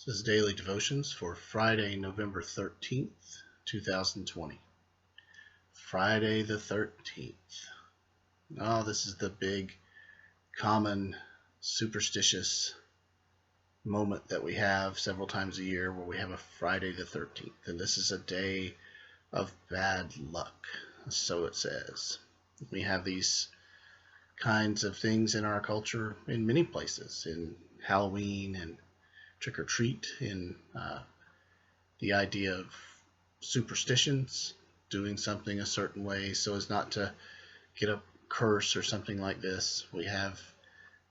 This is Daily Devotions for Friday, November 13th, 2020. Friday the 13th. Oh, this is the big, common, superstitious moment that we have several times a year where we have a Friday the 13th. And this is a day of bad luck, so it says. We have these kinds of things in our culture in many places, in Halloween and trick or treat, in the idea of superstitions, doing something a certain way so as not to get a curse or something like this. We have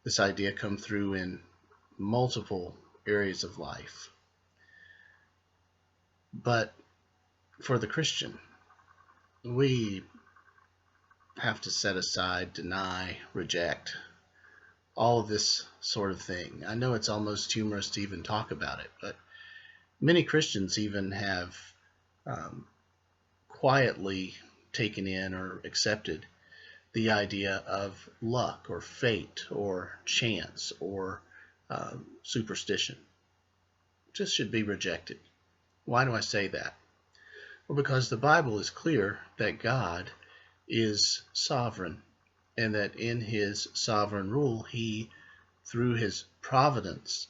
this idea come through in multiple areas of life. But for the Christian, we have to set aside, deny, reject all of this sort of thing. I know it's almost humorous to even talk about it, but many Christians even have quietly taken in or accepted the idea of luck or fate or chance or superstition. It just should be rejected. Why do I say that? Well, because the Bible is clear that God is sovereign, and that in his sovereign rule, he, through his providence,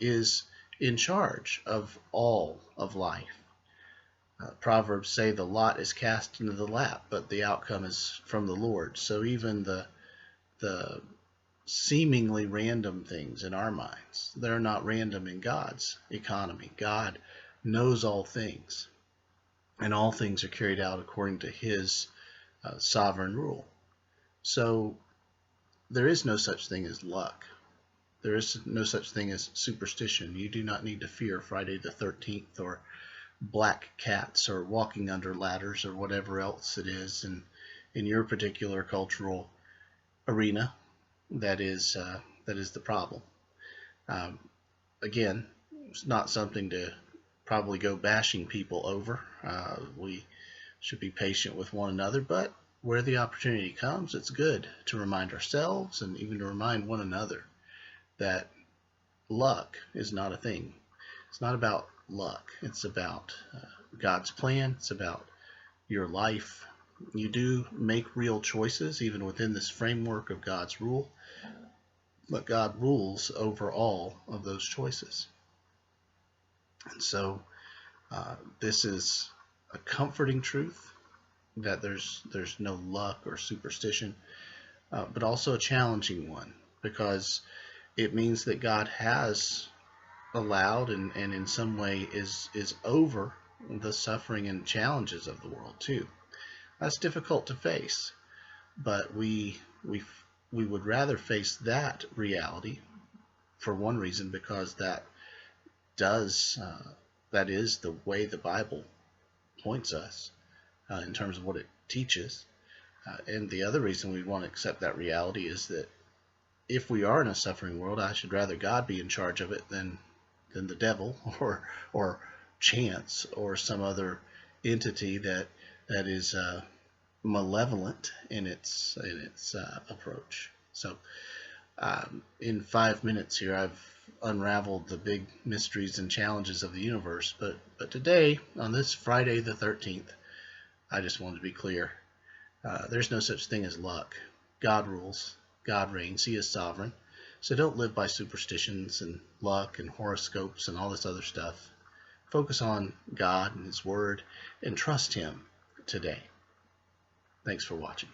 is in charge of all of life. Proverbs say the lot is cast into the lap, but the outcome is from the Lord. So even the seemingly random things in our minds, they're not random in God's economy. God knows all things, and all things are carried out according to his sovereign rule. So there is no such thing as luck. There is no such thing as superstition. You do not need to fear Friday the 13th or black cats or walking under ladders or whatever else it is in your particular cultural arena. That is the problem. Again, it's not something to probably go bashing people over. We should be patient with one another, but where the opportunity comes, it's good to remind ourselves and even to remind one another that luck is not a thing. It's not about luck. It's about God's plan. It's about your life. You do make real choices even within this framework of God's rule, but God rules over all of those choices. And so this is a comforting truth, that there's no luck or superstition, but also a challenging one, because it means that God has allowed and in some way is over the suffering and challenges of the world too. That's difficult to face, but we would rather face that reality for one reason, because that is the way the Bible points us in terms of what it teaches. And the other reason we want to accept that reality is that if we are in a suffering world, I should rather God be in charge of it than the devil or chance or some other entity that is malevolent in its approach. So in 5 minutes here, I've unraveled the big mysteries and challenges of the universe. But today, on this Friday the 13th, I just wanted to be clear. There's no such thing as luck. God rules. God reigns. He is sovereign. So don't live by superstitions and luck and horoscopes and all this other stuff. Focus on God and his word and trust him today. Thanks for watching.